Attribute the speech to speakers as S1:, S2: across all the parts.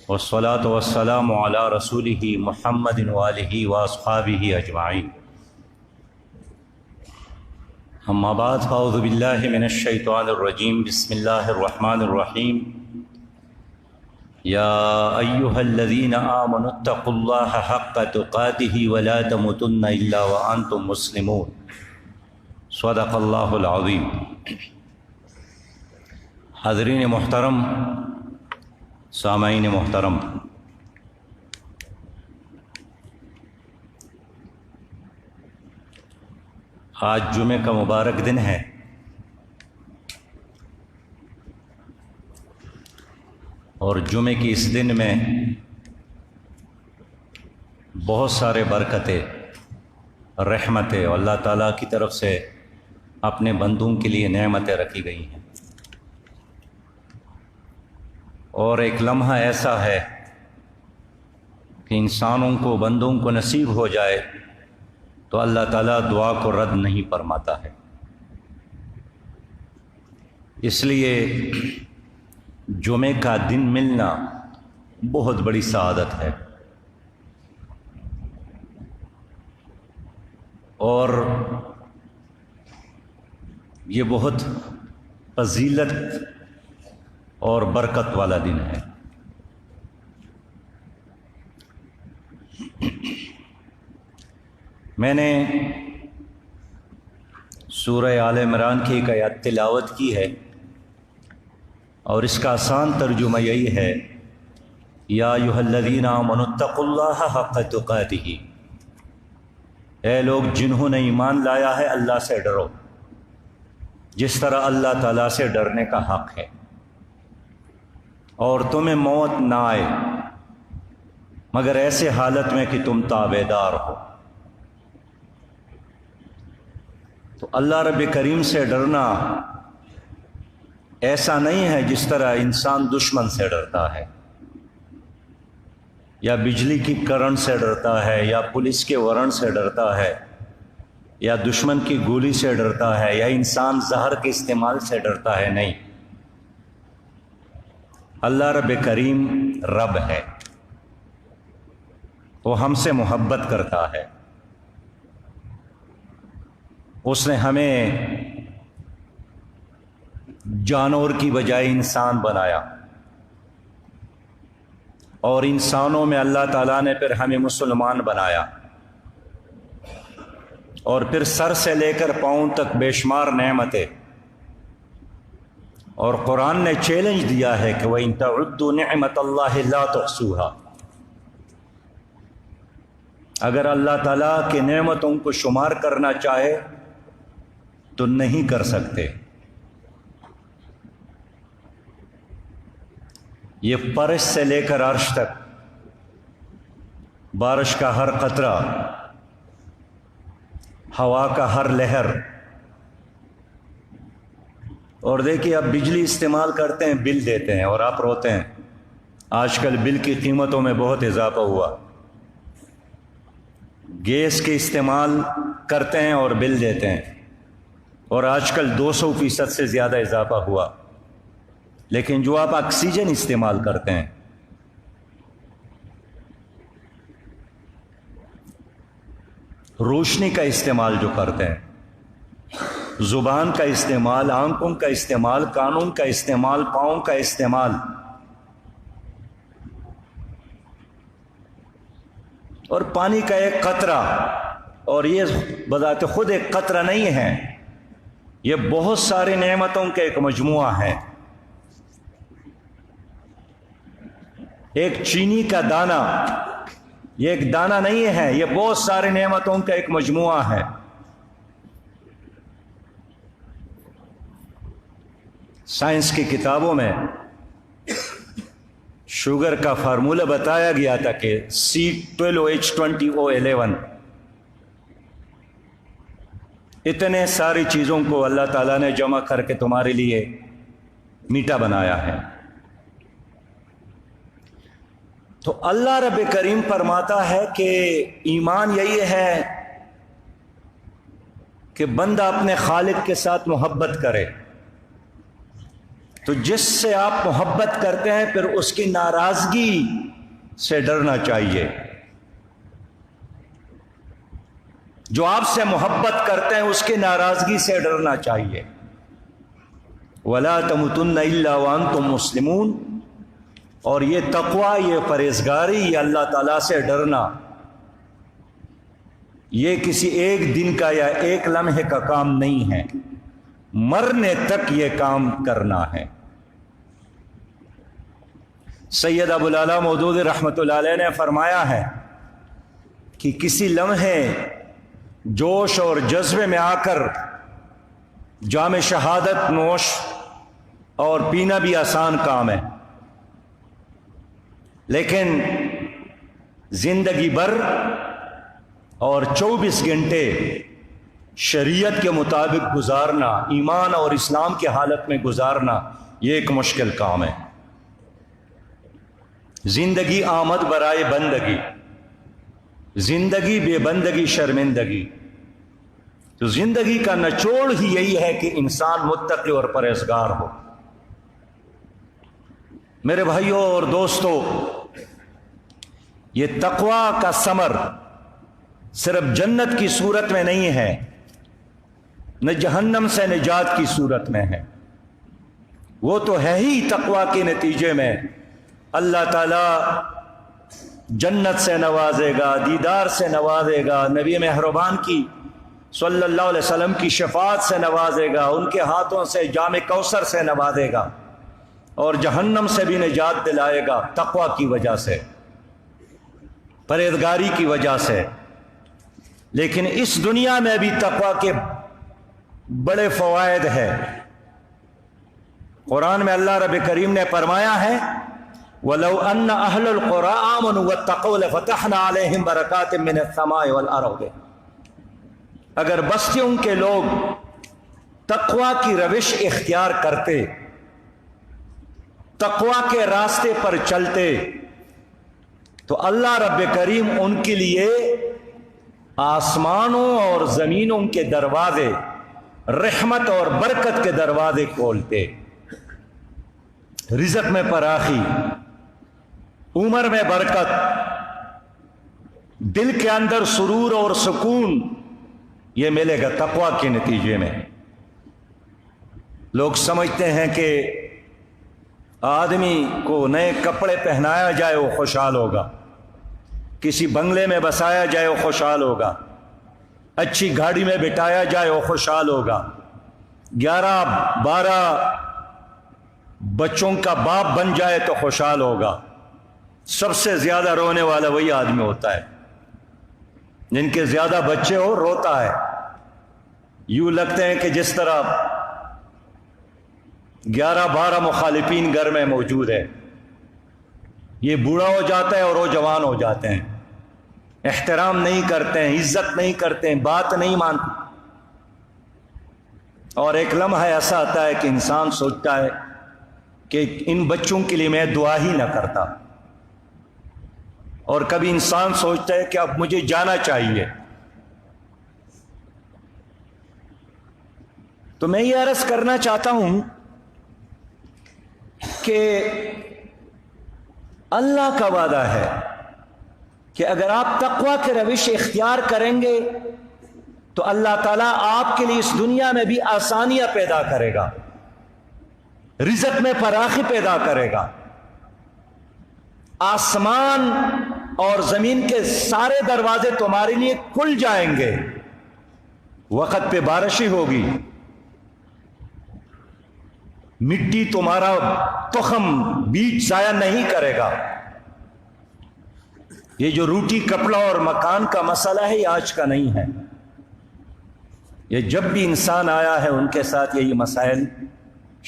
S1: والصلاة والسلام على رسوله محمد وآلہ واصحابہ اجمعین۔ اما بعد فاعوذ باللہ من الشیطان الرجیم، بسم اللہ الرحمن الرحیم۔ یا ایہا الذین آمنوا اتقوا اللہ حق تقاتہ ولا تموتن الا وانتم مسلمون۔ صدق اللہ العظیم۔ حاضرین محترم، سامعین محترم، آج جمعہ کا مبارک دن ہے اور جمعہ کی اس دن میں بہت سارے برکتیں، رحمتیں اور اللہ تعالیٰ کی طرف سے اپنے بندوں کے لیے نعمتیں رکھی گئی ہیں، اور ایک لمحہ ایسا ہے کہ انسانوں کو، بندوں کو نصیب ہو جائے تو اللہ تعالیٰ دعا کو رد نہیں فرماتا ہے۔ اس لیے جمعے کا دن ملنا بہت بڑی سعادت ہے، اور یہ بہت فضیلت اور برکت والا دن ہے۔ میں نے سورہ آل عمران کی ایک آیت تلاوت کی ہے، اور اس کا آسان ترجمہ یہی ہے، یا ایھا الذین آمنوا اتقوا اللہ حق تقاتہ۔ اے لوگ جنہوں نے ایمان لایا ہے، اللہ سے ڈرو جس طرح اللہ تعالیٰ سے ڈرنے کا حق ہے، اور تمہیں موت نہ آئے مگر ایسے حالت میں کہ تم تابعدار ہو۔ تو اللہ رب کریم سے ڈرنا ایسا نہیں ہے جس طرح انسان دشمن سے ڈرتا ہے، یا بجلی کی کرنٹ سے ڈرتا ہے، یا پولیس کے وارنٹ سے ڈرتا ہے، یا دشمن کی گولی سے ڈرتا ہے، یا انسان زہر کے استعمال سے ڈرتا ہے۔ نہیں، اللہ رب کریم رب ہے، وہ ہم سے محبت کرتا ہے۔ اس نے ہمیں جانور کی بجائے انسان بنایا، اور انسانوں میں اللہ تعالیٰ نے پھر ہمیں مسلمان بنایا، اور پھر سر سے لے کر پاؤں تک بے شمار نعمتیں، اور قرآن نے چیلنج دیا ہے کہ وَإِن تَعُدُّوا نِعْمَةَ اللَّهِ لَا تُحْصُوهَا۔ اگر اللہ تعالیٰ کی نعمتوں کو شمار کرنا چاہے تو نہیں کر سکتے۔ یہ فرش سے لے کر عرش تک، بارش کا ہر قطرہ، ہوا کا ہر لہر، اور دیکھیے اب بجلی استعمال کرتے ہیں، بل دیتے ہیں اور آپ روتے ہیں۔ آج کل بل کی قیمتوں میں بہت اضافہ ہوا۔ گیس کے استعمال کرتے ہیں اور بل دیتے ہیں، اور آج کل 200% سے زیادہ اضافہ ہوا۔ لیکن جو آپ آکسیجن استعمال کرتے ہیں، روشنی کا استعمال جو کرتے ہیں، زبان کا استعمال، آنکھوں کا استعمال، کانوں کا استعمال، پاؤں کا استعمال، اور پانی کا ایک قطرہ، اور یہ بذات خود ایک قطرہ نہیں ہے، یہ بہت ساری نعمتوں کا ایک مجموعہ ہے۔ ایک چینی کا دانہ یہ ایک دانہ نہیں ہے، یہ بہت ساری نعمتوں کا ایک مجموعہ ہے۔ سائنس کی کتابوں میں شوگر کا فارمولہ بتایا گیا تھا کہ C12H20O11، اتنے ساری چیزوں کو اللہ تعالیٰ نے جمع کر کے تمہارے لیے میٹھا بنایا ہے۔ تو اللہ رب کریم فرماتا ہے کہ ایمان یہی ہے کہ بندہ اپنے خالق کے ساتھ محبت کرے، تو جس سے آپ محبت کرتے ہیں پھر اس کی ناراضگی سے ڈرنا چاہیے. جو آپ سے محبت کرتے ہیں اس کی ناراضگی سے ڈرنا چاہیے. وَلَا تَمُوتُنَّ إِلَّا وَأَنْتُمْ مُسْلِمُونَ. اور یہ تقوی، یہ پرہیزگاری، یہ اللہ تعالیٰ سے ڈرنا، یہ کسی ایک دن کا یا ایک لمحے کا کام نہیں ہے، مرنے تک یہ کام کرنا ہے. سید ابو العلا مودودی رحمۃ اللہ علیہ نے فرمایا ہے کہ کسی لمحے جوش اور جذبے میں آ کر جام شہادت نوش اور پینا بھی آسان کام ہے، لیکن زندگی بھر اور 24 گھنٹے شریعت کے مطابق گزارنا، ایمان اور اسلام کی حالت میں گزارنا، یہ ایک مشکل کام ہے. زندگی آمد برائے بندگی، زندگی بے بندگی شرمندگی. تو زندگی کا نچوڑ ہی یہی ہے کہ انسان متقی اور پرہیزگار ہو. میرے بھائیوں اور دوستو، یہ تقوی کا ثمر صرف جنت کی صورت میں نہیں ہے، نہ جہنم سے نجات کی صورت میں ہے. وہ تو ہے ہی تقوی کے نتیجے میں اللہ تعالی جنت سے نوازے گا، دیدار سے نوازے گا، نبی مہربان کی صلی اللہ علیہ وسلم کی شفاعت سے نوازے گا، ان کے ہاتھوں سے جام کوثر سے نوازے گا، اور جہنم سے بھی نجات دلائے گا تقوی کی وجہ سے، پرہیزگاری کی وجہ سے. لیکن اس دنیا میں بھی تقوی کے بڑے فوائد ہیں. قرآن میں اللہ رب کریم نے فرمایا ہے وَلَوْ أَنَّ أَهْلَ الْقُرَىٰ آمَنُوا وَاتَّقَوْا لَفَتَحْنَا عَلَيْهِمْ بَرَكَاتٍ مِّنَ السَّمَاءِ وَالْأَرْضِ. اگر بستیوں کے لوگ تقوی کی روش اختیار کرتے، تقوی کے راستے پر چلتے، تو اللہ رب کریم ان کے لیے آسمانوں اور زمینوں کے دروازے، رحمت اور برکت کے دروازے کھولتے. رزق میں فراخی، عمر میں برکت، دل کے اندر سرور اور سکون، یہ ملے گا تقوی کے نتیجے میں. لوگ سمجھتے ہیں کہ آدمی کو نئے کپڑے پہنایا جائے وہ خوشحال ہوگا، کسی بنگلے میں بسایا جائے وہ خوشحال ہوگا، اچھی گاڑی میں بٹھایا جائے وہ خوشحال ہوگا، 11-12 بچوں کا باپ بن جائے تو خوشحال ہوگا. سب سے زیادہ رونے والا وہی آدمی ہوتا ہے جن کے زیادہ بچے ہو، روتا ہے. یوں لگتے ہیں کہ جس طرح 11-12 مخالفین گھر میں موجود ہے. یہ بوڑھا ہو جاتا ہے اور وہ جوان ہو جاتے ہیں، احترام نہیں کرتے ہیں، عزت نہیں کرتے ہیں، بات نہیں مانتے. اور ایک لمحہ ایسا آتا ہے کہ انسان سوچتا ہے کہ ان بچوں کے لیے میں دعا ہی نہ کرتا. اور کبھی انسان سوچتا ہے کہ اب مجھے جانا چاہیے. تو میں یہ عرض کرنا چاہتا ہوں کہ اللہ کا وعدہ ہے کہ اگر آپ تقوی کے روش اختیار کریں گے تو اللہ تعالیٰ آپ کے لیے اس دنیا میں بھی آسانیاں پیدا کرے گا، رزق میں فراخی پیدا کرے گا. آسمان اور زمین کے سارے دروازے تمہارے لیے کھل جائیں گے، وقت پہ بارشیں ہوگی، مٹی تمہارا تخم بیج ضائع نہیں کرے گا. یہ جو روٹی کپڑا اور مکان کا مسئلہ ہے یہ آج کا نہیں ہے، یہ جب بھی انسان آیا ہے ان کے ساتھ یہی مسائل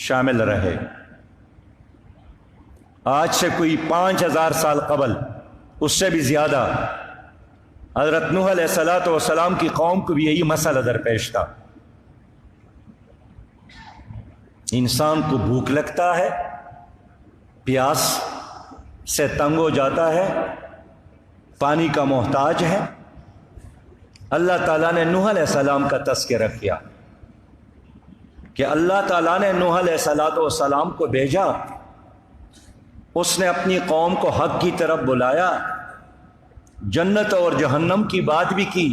S1: شامل رہے. آج سے کوئی 5000 سال قبل، اس سے بھی زیادہ، حضرت نوح علیہ الصلوۃ والسلام کی قوم کو بھی یہی مسئلہ درپیش تھا. انسان کو بھوک لگتا ہے، پیاس سے تنگ ہو جاتا ہے، پانی کا محتاج ہے. اللہ تعالیٰ نے نوح علیہ السلام کا تذکرہ کیا. کہ اللہ تعالیٰ نے نوح علیہ السلام کو بھیجا، اس نے اپنی قوم کو حق کی طرف بلایا، جنت اور جہنم کی بات بھی کی،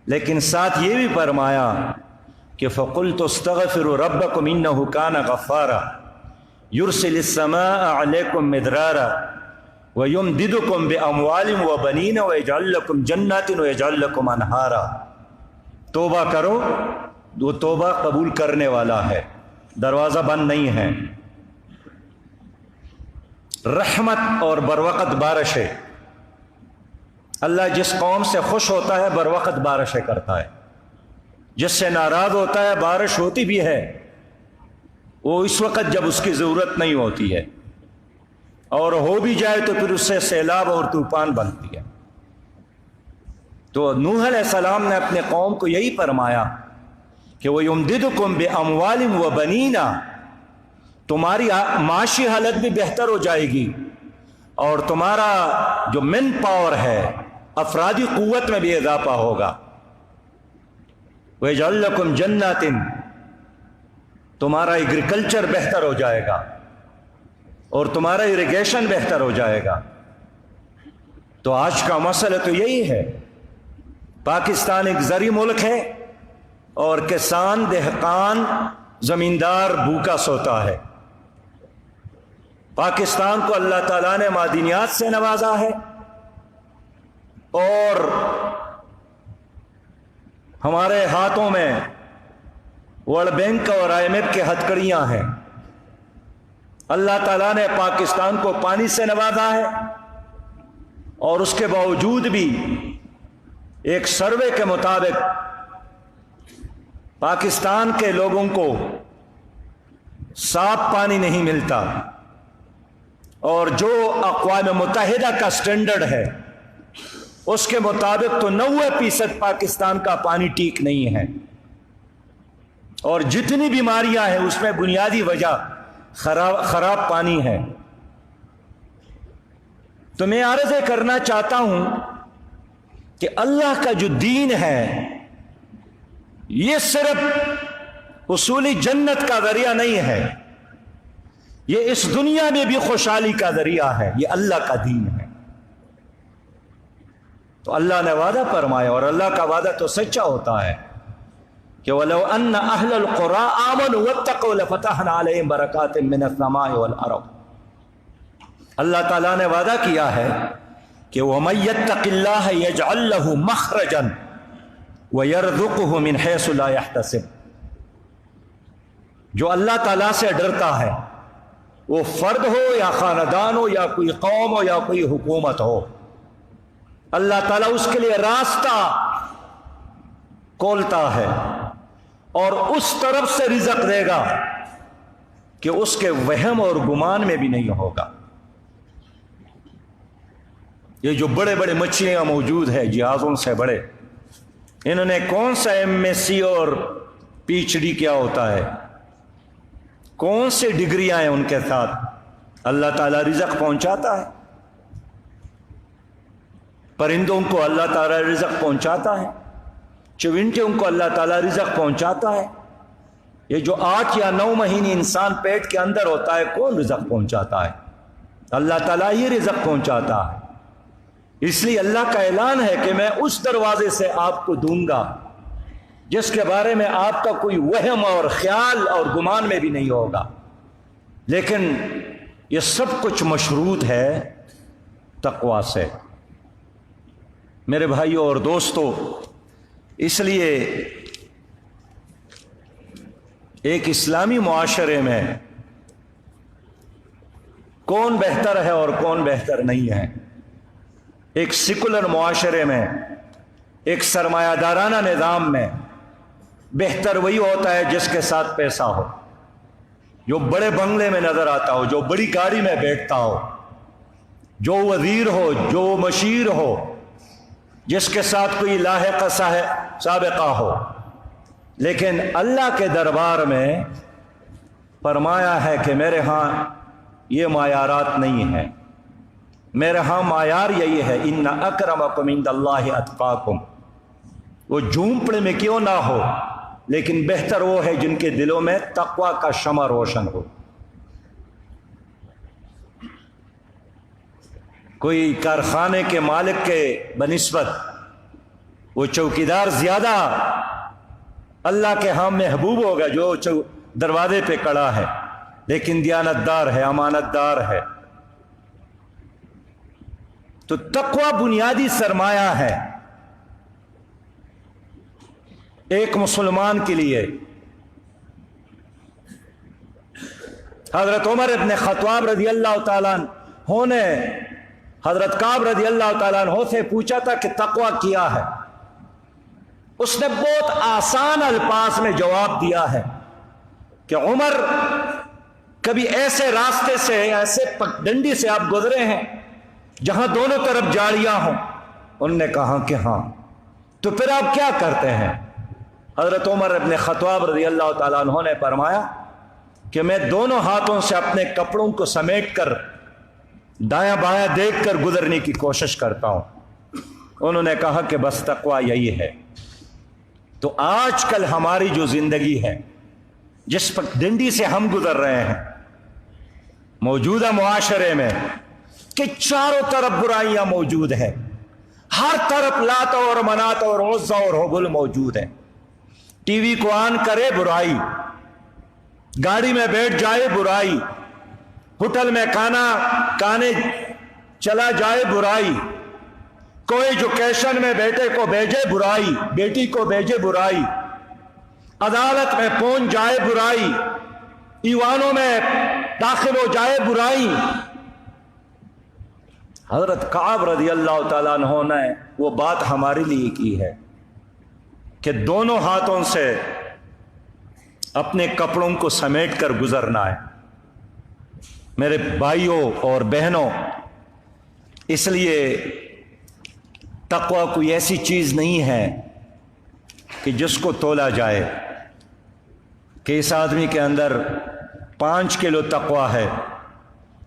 S1: لیکن ساتھ یہ بھی فرمایا کہ فَقُلْتُ اسْتَغْفِرُوا رَبَّكُمْ إِنَّهُ كَانَ غَفَّارًا يُرْسِلِ السَّمَاءَ عَلَيْكُمْ مِدْرَارًا وَيُمْدِدُكُمْ بِأَمْوَالٍ وَبَنِينَ وَيَجْعَلْ لَكُمْ جَنَّاتٍ وَيَجْعَلْ لَكُمْ أَنْهَارًا۔ توبہ کرو، وہ توبہ قبول کرنے والا ہے، دروازہ بند نہیں ہے۔ رحمت اور بروقت بارشیں، اللہ جس قوم سے خوش ہوتا ہے بروقت بارشیں کرتا ہے، جس سے ناراض ہوتا ہے بارش ہوتی بھی ہے وہ اس وقت جب اس کی ضرورت نہیں ہوتی ہے، اور ہو بھی جائے تو پھر اس سے سیلاب اور طوفان بنتی ہے۔ تو نوح علیہ السلام نے اپنے قوم کو یہی فرمایا کہ وَيُمْدِدُكُمْ بِأَمْوَالٍ وَبَنِينَ، تمہاری معاشی حالت بھی بہتر ہو جائے گی، اور تمہارا جو مین پاور ہے، افرادی قوت میں بھی اضافہ ہوگا۔ وَيَجْعَلْ لَكُمْ جَنَّاتٍ، تمہارا ایگریکلچر بہتر ہو جائے گا اور تمہارا ایریگیشن بہتر ہو جائے گا۔ تو آج کا مسئلہ تو یہی ہے، پاکستان ایک زرعی ملک ہے اور کسان، دہقان، زمیندار بھوکا سوتا ہے۔ پاکستان کو اللہ تعالیٰ نے معدنیات سے نوازا ہے، اور ہمارے ہاتھوں میں ورلڈ بینک اور IMF کے ہتھکڑیاں ہیں۔ اللہ تعالیٰ نے پاکستان کو پانی سے نوازا ہے، اور اس کے باوجود بھی ایک سروے کے مطابق پاکستان کے لوگوں کو صاف پانی نہیں ملتا، اور جو اقوام متحدہ کا سٹینڈرڈ ہے اس کے مطابق تو 90% پاکستان کا پانی ٹھیک نہیں ہے، اور جتنی بیماریاں ہیں اس میں بنیادی وجہ خراب پانی ہے۔ تو میں عرض کرنا چاہتا ہوں کہ اللہ کا جو دین ہے یہ صرف حصولی جنت کا ذریعہ نہیں ہے، یہ اس دنیا میں بھی خوشحالی کا ذریعہ ہے، یہ اللہ کا دین ہے۔ تو اللہ نے وعدہ فرمایا، اور اللہ کا وعدہ تو سچا ہوتا ہے کہ وَلَوْ أَنَّ أَهْلَ الْقُرَىٰ آمَنُوا وَاتَّقَوْا لَفَتَحْنَا عَلَيْهِمْ بَرَكَاتٍ مِّنَ السَّمَاءِ وَالْأَرْضِ۔ اللہ تعالیٰ نے وعدہ کیا ہے کہ وَمَن يَتَّقِ اللَّهَ يَجْعَل لَّهُ مَخْرَجًا وَيَرْزُقْهُ مِنْ حَيْثُ لَا يَحْتَسِبُ۔ جو اللہ تعالیٰ سے ڈرتا ہے، وہ فرد ہو یا خاندان ہو یا کوئی قوم ہو یا کوئی حکومت ہو، اللہ تعالیٰ اس کے لیے راستہ کھولتا ہے اور اس طرف سے رزق دے گا کہ اس کے وہم اور گمان میں بھی نہیں ہوگا۔ یہ جو بڑے بڑے مچھلیاں موجود ہیں جہازوں سے بڑے، انہوں نے کون سا MSc اور PhD کیا ہوتا ہے، کون سے ڈگریاں ہیں ان کے ساتھ، اللہ تعالیٰ رزق پہنچاتا ہے۔ پرندوں کو اللہ تعالیٰ رزق پہنچاتا ہے، چونٹیوں کو اللہ تعالیٰ رزق پہنچاتا ہے۔ یہ جو 8 یا 9 مہینے انسان پیٹ کے اندر ہوتا ہے، کون رزق پہنچاتا ہے؟ اللہ تعالیٰ ہی رزق پہنچاتا ہے۔ اس لیے اللہ کا اعلان ہے کہ میں اس دروازے سے آپ کو دوں گا جس کے بارے میں آپ کا کوئی وہم اور خیال اور گمان میں بھی نہیں ہوگا، لیکن یہ سب کچھ مشروط ہے تقویٰ سے۔ میرے بھائیوں اور دوستو، اس لیے ایک اسلامی معاشرے میں کون بہتر ہے اور کون بہتر نہیں ہے؟ ایک سیکولر معاشرے میں، ایک سرمایہ دارانہ نظام میں بہتر وہی ہوتا ہے جس کے ساتھ پیسہ ہو، جو بڑے بنگلے میں نظر آتا ہو، جو بڑی گاڑی میں بیٹھتا ہو، جو وزیر ہو، جو مشیر ہو، جس کے ساتھ کوئی لاحقہ سابقہ ہو۔ لیکن اللہ کے دربار میں فرمایا ہے کہ میرے ہاں یہ معیارات نہیں ہیں، میرے ہاں معیار یہی ہے، ان اکرمکم عند اللہ اتقاکم۔ وہ جھونپڑے میں کیوں نہ ہو، لیکن بہتر وہ ہے جن کے دلوں میں تقوی کا شمع روشن ہو۔ کوئی کارخانے کے مالک کے بنسبت وہ چوکیدار زیادہ اللہ کے ہاں محبوب ہوگا جو دروازے پہ کھڑا ہے، لیکن دیانتدار ہے، امانت دار ہے۔ تو تقوی بنیادی سرمایہ ہے ایک مسلمان کے لیے۔ حضرت عمر ابن خطاب رضی اللہ تعالیٰ عنہ نے حضرت کعب رضی اللہ تعالیٰ عنہ سے پوچھا تھا کہ تقوی کیا ہے؟ اس نے بہت آسان الفاظ میں جواب دیا ہے کہ عمر کبھی ایسے راستے سے، ایسے پگڈنڈی سے آپ گزرے ہیں جہاں دونوں طرف جھاڑیاں ہوں؟ انہوں نے کہا کہ ہاں۔ تو پھر آپ کیا کرتے ہیں؟ حضرت عمر ابن خطاب رضی اللہ تعالیٰ عنہ نے فرمایا کہ میں دونوں ہاتھوں سے اپنے کپڑوں کو سمیٹ کر دایاں بایاں دیکھ کر گزرنے کی کوشش کرتا ہوں۔ انہوں نے کہا کہ بس تقوی یہی ہے۔ تو آج کل ہماری جو زندگی ہے، جس پگڈنڈی سے ہم گزر رہے ہیں موجودہ معاشرے میں، کہ چاروں طرف برائیاں موجود ہیں، ہر طرف لات اور منات اور عزا اور حبل موجود ہیں۔ ٹی وی کو آن کرے برائی، گاڑی میں بیٹھ جائے برائی، ہوٹل میں کھانے چلا جائے برائی، کوئی ایجوکیشن میں بیٹے کو بھیجے برائی، بیٹی کو بھیجے برائی، عدالت میں پہنچ جائے برائی، ایوانوں میں داخل ہو جائے برائی۔ حضرت کعب رضی اللہ تعالیٰ عنہ نے وہ بات ہمارے لیے کی ہے کہ دونوں ہاتھوں سے اپنے کپڑوں کو سمیٹ کر گزرنا ہے۔ میرے بھائیوں اور بہنوں، اس لیے تقوی کوئی ایسی چیز نہیں ہے کہ جس کو تولا جائے کہ اس آدمی کے اندر 5 کلو تقوی ہے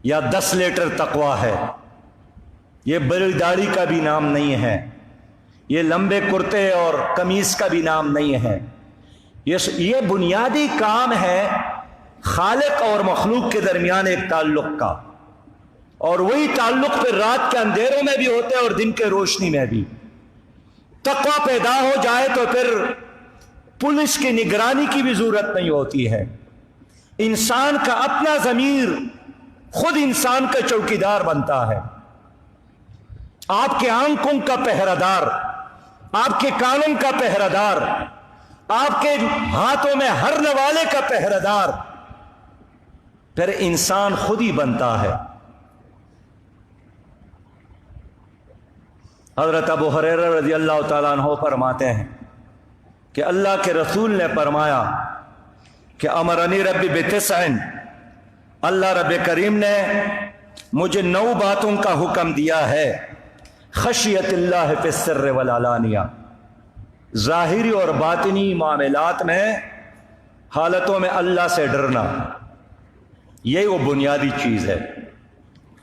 S1: یا 10 لیٹر تقوی ہے۔ یہ بڑی داڑھی کا بھی نام نہیں ہے، یہ لمبے کرتے اور قمیص کا بھی نام نہیں ہے۔ یہ بنیادی کام ہے خالق اور مخلوق کے درمیان ایک تعلق کا، اور وہی تعلق پھر رات کے اندھیروں میں بھی ہوتے ہیں اور دن کے روشنی میں بھی۔ تقوی پیدا ہو جائے تو پھر پولیس کی نگرانی کی بھی ضرورت نہیں ہوتی ہے۔ انسان کا اپنا ضمیر خود انسان کا چوکیدار بنتا ہے، آپ کے آنکھوں کا پہرہ دار، آپ کے کانوں کا پہرہ دار، آپ کے ہاتھوں میں ہرنے والے کا پہرہ دار، پھر انسان خود ہی بنتا ہے۔ حضرت ابو ہریرہ رضی اللہ تعالیٰ عنہ فرماتے ہیں کہ اللہ کے رسول نے فرمایا کہ امرنی ربی بتسع، اللہ رب کریم نے مجھے 9 باتوں کا حکم دیا ہے۔ خشیت اللہ فی السر والعلانیہ، ظاہری اور باطنی معاملات میں، حالتوں میں اللہ سے ڈرنا، یہ وہ بنیادی چیز ہے۔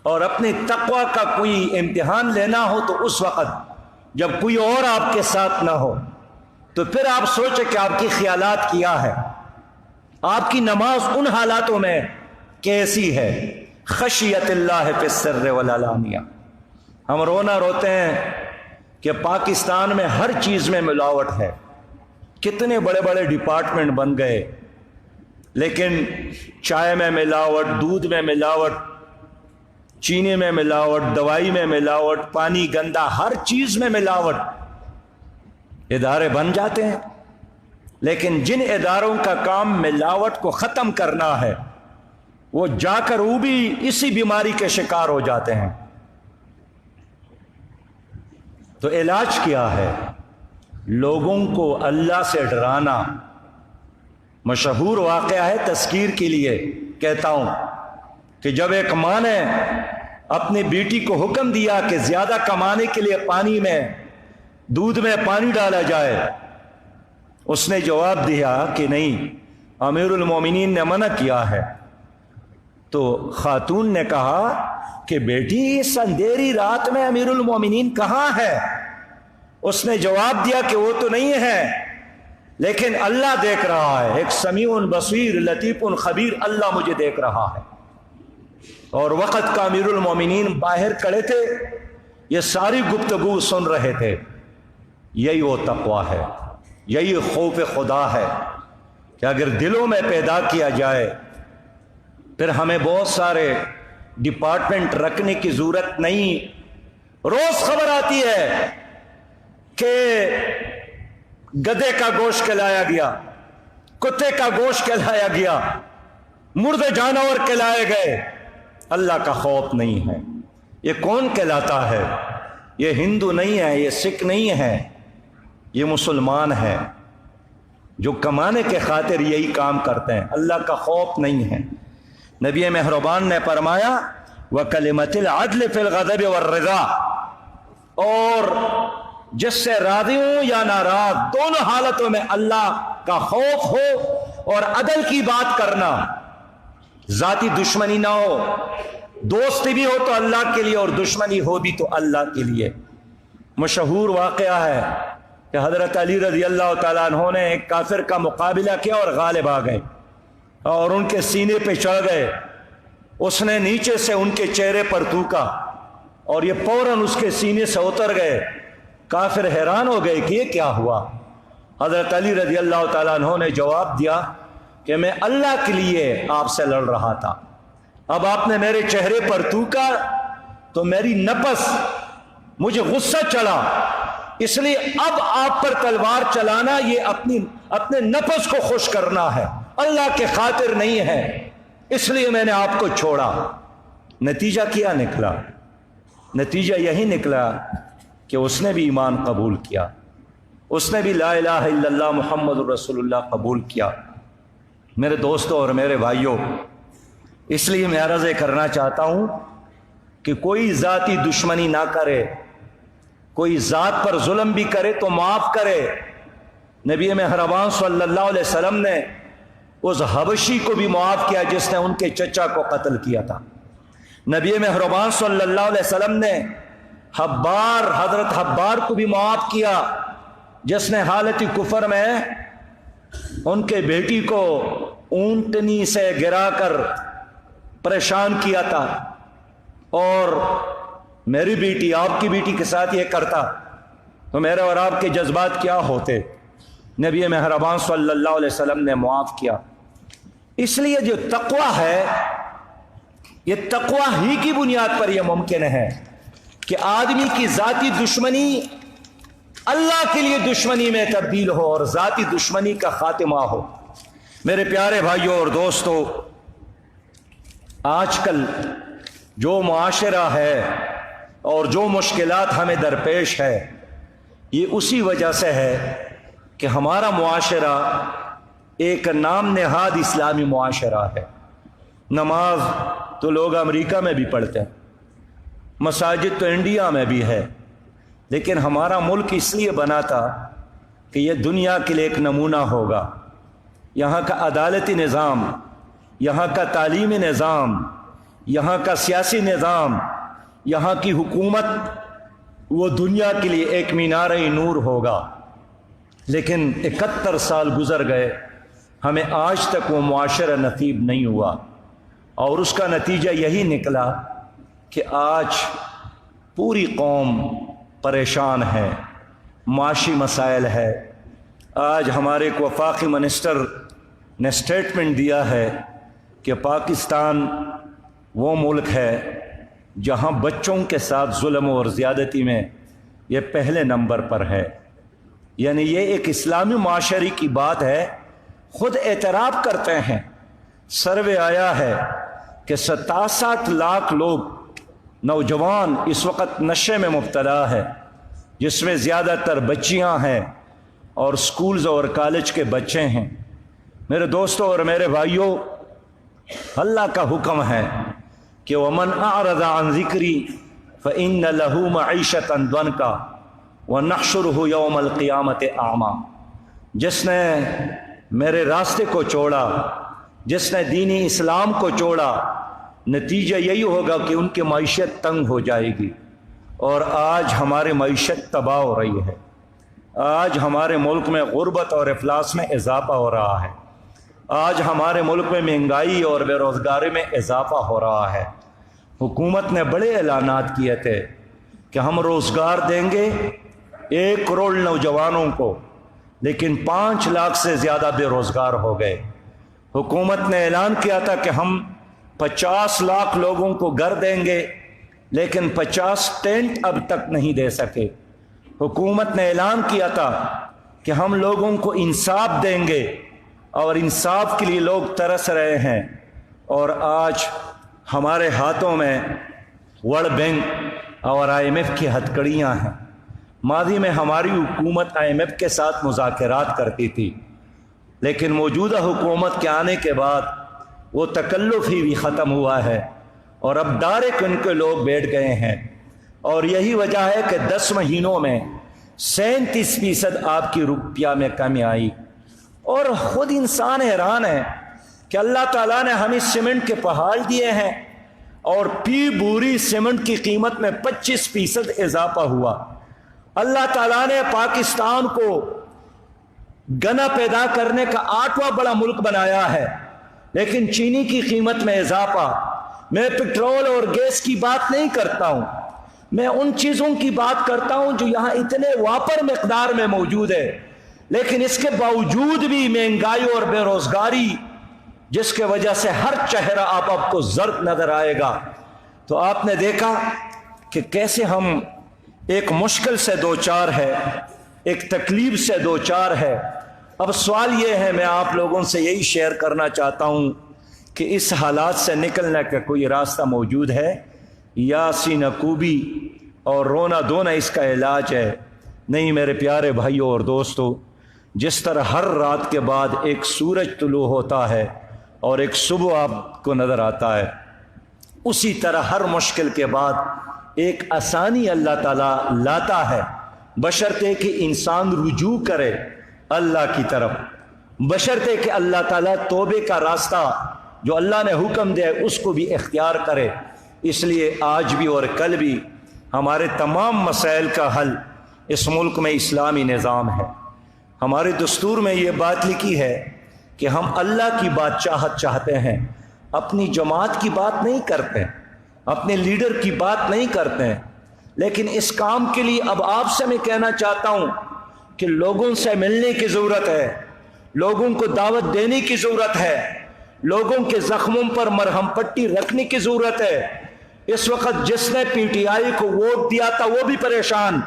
S1: اور اپنے تقوی کا کوئی امتحان لینا ہو تو اس وقت جب کوئی اور آپ کے ساتھ نہ ہو، تو پھر آپ سوچیں کہ آپ کی خیالات کیا ہے، آپ کی نماز ان حالاتوں میں کیسی ہے۔ خشیت اللہ فی السر والعلانیہ۔ ہم رونا روتے ہیں کہ پاکستان میں ہر چیز میں ملاوٹ ہے، کتنے بڑے بڑے ڈپارٹمنٹ بن گئے، لیکن چائے میں ملاوٹ، دودھ میں ملاوٹ، چینی میں ملاوٹ، دوائی میں ملاوٹ، پانی گندا، ہر چیز میں ملاوٹ۔ ادارے بن جاتے ہیں، لیکن جن اداروں کا کام ملاوٹ کو ختم کرنا ہے، وہ جا کر وہ بھی اسی بیماری کے شکار ہو جاتے ہیں۔ تو علاج کیا ہے؟ لوگوں کو اللہ سے ڈرانا۔ مشہور واقعہ ہے، تذکیر کے لیے کہتا ہوں کہ جب ایک ماں نے اپنی بیٹی کو حکم دیا کہ زیادہ کمانے کے لیے پانی میں، دودھ میں پانی ڈالا جائے، اس نے جواب دیا کہ نہیں، امیر المومنین نے منع کیا ہے۔ تو خاتون نے کہا کہ بیٹی اس اندھیری رات میں امیر المومنین کہاں ہے؟ اس نے جواب دیا کہ وہ تو نہیں ہے، لیکن اللہ دیکھ رہا ہے، ایک سمیع بصیر لطیف خبیر اللہ مجھے دیکھ رہا ہے۔ اور وقت کا امیر المومنین باہر کھڑے تھے، یہ ساری گفتگو سن رہے تھے۔ یہی وہ تقویٰ ہے، یہی خوف خدا ہے کہ اگر دلوں میں پیدا کیا جائے پھر ہمیں بہت سارے ڈپارٹمنٹ رکھنے کی ضرورت نہیں۔ روز خبر آتی ہے کہ گدھے کا گوشت کھلایا گیا، کتے کا گوشت کھلایا گیا، مردے جانور کھلائے گئے۔ اللہ کا خوف نہیں ہے۔ یہ کون کہلاتا ہے؟ یہ ہندو نہیں ہے، یہ سکھ نہیں ہے، یہ مسلمان ہے جو کمانے کے خاطر یہی کام کرتے ہیں۔ اللہ کا خوف نہیں ہے۔ نبی مہربان نے فرمایا وَكَلِمَةِ الْعَدْلِ فِي الْغَضَبِ وَالرِّضَا، اور جس سے راضی ہوں یا ناراض دونوں حالتوں میں اللہ کا خوف ہو اور عدل کی بات کرنا، ذاتی دشمنی نہ ہو، دوستی بھی ہو تو اللہ کے لیے اور دشمنی ہو بھی تو اللہ کے لیے۔ مشہور واقعہ ہے کہ حضرت علی رضی اللہ تعالیٰ عنہ نے ایک کافر کا مقابلہ کیا اور غالب آ گئے اور ان کے سینے پہ چڑھ گئے۔ اس نے نیچے سے ان کے چہرے پر تھوکا اور یہ فوراً اس کے سینے سے اتر گئے۔ کافر حیران ہو گئے کہ یہ کیا ہوا۔ حضرت علی رضی اللہ تعالیٰ عنہ نے جواب دیا کہ میں اللہ کے لیے آپ سے لڑ رہا تھا، اب آپ نے میرے چہرے پر تھوکا تو میری نفس مجھے غصہ چڑھا، اس لیے اب آپ پر تلوار چلانا یہ اپنے نفس کو خوش کرنا ہے، اللہ کے خاطر نہیں ہے، اس لیے میں نے آپ کو چھوڑا۔ نتیجہ کیا نکلا؟ نتیجہ یہی نکلا کہ اس نے بھی ایمان قبول کیا، اس نے بھی لا الہ الا اللہ محمد رسول اللہ قبول کیا۔ میرے دوستوں اور میرے بھائیوں، اس لیے میں عرض کرنا چاہتا ہوں کہ کوئی ذاتی دشمنی نہ کرے، کوئی ذات پر ظلم بھی کرے تو معاف کرے۔ نبی مہربان صلی اللہ علیہ وسلم نے اس حبشی کو بھی معاف کیا جس نے ان کے چچا کو قتل کیا تھا۔ نبی مہربان صلی اللہ علیہ وسلم نے حضرت حبار کو بھی معاف کیا جس نے حالت کفر میں ان کے بیٹی کو اونٹنی سے گرا کر پریشان کیا تھا، اور میری بیٹی آپ کی بیٹی کے ساتھ یہ کرتا تو میرے اور آپ کے جذبات کیا ہوتے۔ نبی مہربان صلی اللہ علیہ وسلم نے معاف کیا۔ اس لیے جو تقویٰ ہے، یہ تقویٰ ہی کی بنیاد پر یہ ممکن ہے کہ آدمی کی ذاتی دشمنی اللہ کے لیے دشمنی میں تبدیل ہو اور ذاتی دشمنی کا خاتمہ ہو۔ میرے پیارے بھائیوں اور دوستوں، آج کل جو معاشرہ ہے اور جو مشکلات ہمیں درپیش ہے، یہ اسی وجہ سے ہے کہ ہمارا معاشرہ ایک نام نہاد اسلامی معاشرہ ہے۔ نماز تو لوگ امریکہ میں بھی پڑھتے ہیں، مساجد تو انڈیا میں بھی ہے، لیکن ہمارا ملک اس لیے بنا تھا کہ یہ دنیا کے لیے ایک نمونہ ہوگا۔ یہاں کا عدالتی نظام، یہاں کا تعلیمی نظام، یہاں کا سیاسی نظام، یہاں کی حکومت، وہ دنیا کے لیے ایک مینار نور ہوگا۔ لیکن 71 سال گزر گئے، ہمیں آج تک وہ معاشرہ نصیب نہیں ہوا، اور اس کا نتیجہ یہی نکلا کہ آج پوری قوم پریشان ہے، معاشی مسائل ہے۔ آج ہمارے ایک وفاقی منسٹر نے اسٹیٹمنٹ دیا ہے کہ پاکستان وہ ملک ہے جہاں بچوں کے ساتھ ظلم اور زیادتی میں یہ پہلے نمبر پر ہے۔ یعنی یہ ایک اسلامی معاشرے کی بات ہے، خود اعتراف کرتے ہیں۔ سروے آیا ہے کہ 67 لاکھ لوگ نوجوان اس وقت نشے میں مبتلا ہے، جس میں زیادہ تر بچیاں ہیں اور سکولز اور کالج کے بچے ہیں۔ میرے دوستوں اور میرے بھائیوں، اللہ کا حکم ہے کہ وَمَنْ أَعْرَضَ عَنْ ذِكْرِي فَإِنَّ لَهُ مَعِيشَةً ضَنْكَ وَنَحْشُرُهُ يَوْمَ الْقِيَامَةِ أَعْمَى۔ جس نے میرے راستے کو چھوڑا، جس نے دینی اسلام کو چھوڑا، نتیجہ یہی ہوگا کہ ان کی معیشت تنگ ہو جائے گی، اور آج ہماری معیشت تباہ ہو رہی ہے۔ آج ہمارے ملک میں غربت اور افلاس میں اضافہ ہو رہا ہے، آج ہمارے ملک میں مہنگائی اور بے روزگاری میں اضافہ ہو رہا ہے۔ حکومت نے بڑے اعلانات کیے تھے کہ ہم روزگار دیں گے 1 کروڑ نوجوانوں کو، لیکن 5 لاکھ سے زیادہ بے روزگار ہو گئے۔ حکومت نے اعلان کیا تھا کہ ہم 50 لاکھ لوگوں کو گھر دیں گے، لیکن 50 ٹینٹ اب تک نہیں دے سکے۔ حکومت نے اعلان کیا تھا کہ ہم لوگوں کو انصاف دیں گے، اور انصاف کے لیے لوگ ترس رہے ہیں، اور آج ہمارے ہاتھوں میں ورلڈ بینک اور IMF کی ہتھکڑیاں ہیں۔ ماضی میں ہماری حکومت IMF کے ساتھ مذاکرات کرتی تھی، لیکن موجودہ حکومت کے آنے کے بعد وہ تکلف ہی بھی ختم ہوا ہے، اور اب ڈائریکٹ ان کے لوگ بیٹھ گئے ہیں۔ اور یہی وجہ ہے کہ 10 مہینوں میں 37% آپ کی روپیہ میں کمی آئی، اور خود انسان حیران ہے کہ اللہ تعالیٰ نے ہمیں سیمنٹ کے پہاڑ دیے ہیں، اور پی بوری سیمنٹ کی قیمت میں 25% اضافہ ہوا۔ اللہ تعالیٰ نے پاکستان کو گنا پیدا کرنے کا 8واں بڑا ملک بنایا ہے، لیکن چینی کی قیمت میں اضافہ۔ میں پٹرول اور گیس کی بات نہیں کرتا ہوں، میں ان چیزوں کی بات کرتا ہوں جو یہاں اتنے واپر مقدار میں موجود ہے، لیکن اس کے باوجود بھی مہنگائی اور بے روزگاری، جس کے وجہ سے ہر چہرہ آپ کو زرد نظر آئے گا۔ تو آپ نے دیکھا کہ کیسے ہم ایک مشکل سے دوچار ہے، ایک تکلیف سے دوچار ہے۔ اب سوال یہ ہے، میں آپ لوگوں سے یہی شیئر کرنا چاہتا ہوں کہ اس حالات سے نکلنے کا کوئی راستہ موجود ہے، یا سینہ کوبی اور رونا دھونا اس کا علاج ہے؟ نہیں میرے پیارے بھائیوں اور دوستو، جس طرح ہر رات کے بعد ایک سورج طلوع ہوتا ہے اور ایک صبح آپ کو نظر آتا ہے، اسی طرح ہر مشکل کے بعد ایک آسانی اللہ تعالیٰ لاتا ہے، بشرطے کہ انسان رجوع کرے اللہ کی طرف، بشرطے کہ اللہ تعالیٰ توبے کا راستہ جو اللہ نے حکم دیا اس کو بھی اختیار کرے۔ اس لیے آج بھی اور کل بھی ہمارے تمام مسائل کا حل اس ملک میں اسلامی نظام ہے۔ ہمارے دستور میں یہ بات لکھی ہے کہ ہم اللہ کی بادشاہت چاہتے ہیں، اپنی جماعت کی بات نہیں کرتے، اپنے لیڈر کی بات نہیں کرتے ہیں۔ لیکن اس کام کے لیے اب آپ سے میں کہنا چاہتا ہوں کہ لوگوں سے ملنے کی ضرورت ہے، لوگوں کو دعوت دینے کی ضرورت ہے، لوگوں کے زخموں پر مرہم پٹی رکھنے کی ضرورت ہے۔ اس وقت جس نے PTI کو ووٹ دیا تھا وہ بھی پریشان،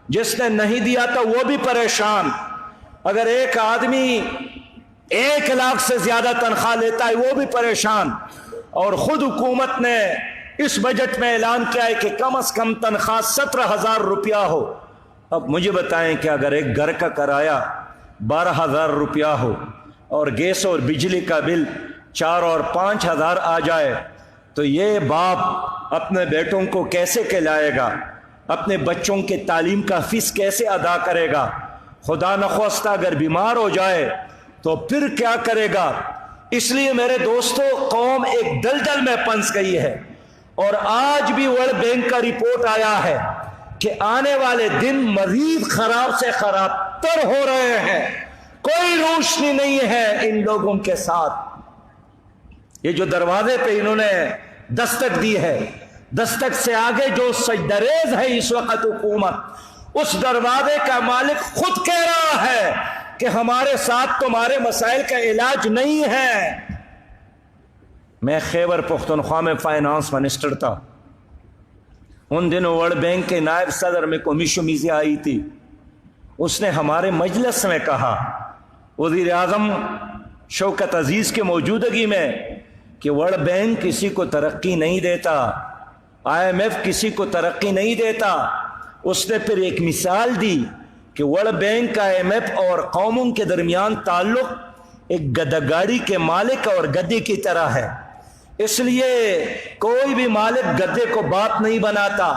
S1: جس نے نہیں دیا تھا وہ بھی پریشان۔ اگر ایک آدمی 1 لاکھ سے زیادہ تنخواہ لیتا ہے وہ بھی پریشان، اور خود حکومت نے اس بجٹ میں اعلان کیا ہے کہ کم از کم تنخواہ 17,000 روپیہ ہو۔ اب مجھے بتائیں کہ اگر ایک گھر کا کرایہ 12,000 روپیہ ہو اور گیس اور بجلی کا بل 4 اور 5,000 آ جائے تو یہ باپ اپنے بیٹوں کو کیسے کھلائے گا؟ اپنے بچوں کے تعلیم کا فیس کیسے ادا کرے گا؟ خدا نخواستہ اگر بیمار ہو جائے تو پھر کیا کرے گا؟ اس لیے میرے دوستو، قوم ایک دلدل میں پھنس گئی ہے، اور آج بھی ورلڈ بینک کا رپورٹ آیا ہے کہ آنے والے دن مزید خراب سے خراب تر ہو رہے ہیں، کوئی روشنی نہیں ہے ان لوگوں کے ساتھ۔ یہ جو دروازے پہ انہوں نے دستک دی ہے، دستک سے آگے جو سجدریز ہے اس وقت حکومت، اس دروازے کا مالک خود کہہ رہا ہے کہ ہمارے ساتھ تمہارے مسائل کا علاج نہیں ہے۔ میں خیبر پختونخوا میں فائنانس منسٹر تھا، ان دنوں ورلڈ بینک کے نائب صدر میں کمیشو میزی آئی تھی، اس نے ہمارے مجلس میں کہا، وزیر اعظم شوکت عزیز کے موجودگی میں، کہ ورلڈ بینک کسی کو ترقی نہیں دیتا، IMF کسی کو ترقی نہیں دیتا۔ اس نے پھر ایک مثال دی کہ ورلڈ بینک کا IMF اور قوموں کے درمیان تعلق ایک گدھا گاڑی کے مالک اور گدھے کی طرح ہے، اس لیے کوئی بھی مالک گدھے کو باپ نہیں بناتا،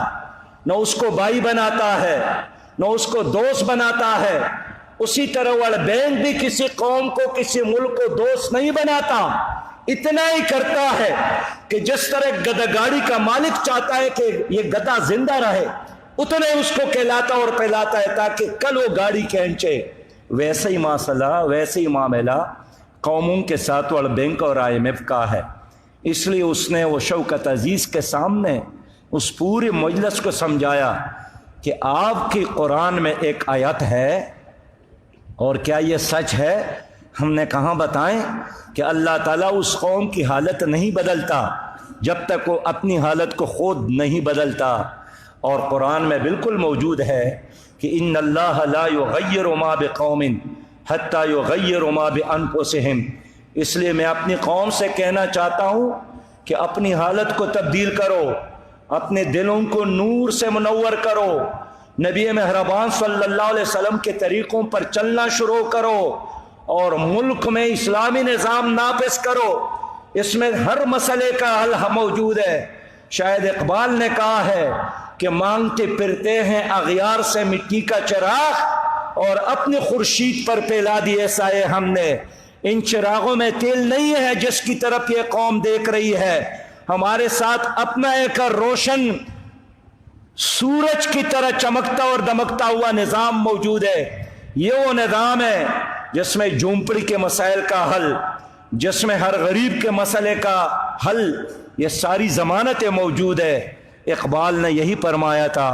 S1: نہ اس کو بھائی بناتا ہے، نہ اس کو دوست بناتا ہے۔ اسی طرح ورلڈ بینک بھی کسی قوم کو، کسی ملک کو دوست نہیں بناتا، اتنا ہی کرتا ہے کہ جس طرح گدھا گاڑی کا مالک چاہتا ہے کہ یہ گدھا زندہ رہے، اتنے اس کو کہلاتا اور پہلاتا ہے تاکہ کل وہ گاڑی کھینچے۔ ویسے ہی مسئلہ، ویسے ہی معاملہ قوموں کے ساتھ ورلڈ بینک اور IMF کا ہے۔ اس لیے اس نے وہ شوکت عزیز کے سامنے اس پورے مجلس کو سمجھایا کہ آپ کی قرآن میں ایک آیت ہے، اور کیا یہ سچ ہے؟ ہم نے کہاں بتائیں کہ اللہ تعالیٰ اس قوم کی حالت نہیں بدلتا جب تک وہ اپنی حالت کو خود نہیں بدلتا، اور قرآن میں بالکل موجود ہے کہ ان اللہ لا یغیر ما بقوم حتی یغیر ما بانفسہم۔ اس لیے میں اپنی قوم سے کہنا چاہتا ہوں کہ اپنی حالت کو تبدیل کرو، اپنے دلوں کو نور سے منور کرو، نبی مہربان صلی اللہ علیہ وسلم کے طریقوں پر چلنا شروع کرو، اور ملک میں اسلامی نظام نافذ کرو۔ اس میں ہر مسئلے کا حل موجود ہے۔ شاید اقبال نے کہا ہے کہ مانگتے پھرتے ہیں اغیار سے مٹی کا چراغ، اور اپنے خورشید پر پھیلا دیے سائے ہم نے۔ ان چراغوں میں تیل نہیں ہے جس کی طرف یہ قوم دیکھ رہی ہے، ہمارے ساتھ اپنا ایک روشن سورج کی طرح چمکتا اور دمکتا ہوا نظام موجود ہے۔ یہ وہ نظام ہے جس میں جھونپڑی کے مسائل کا حل، جس میں ہر غریب کے مسئلے کا حل، یہ ساری ضمانتیں موجود ہے۔ اقبال نے یہی فرمایا تھا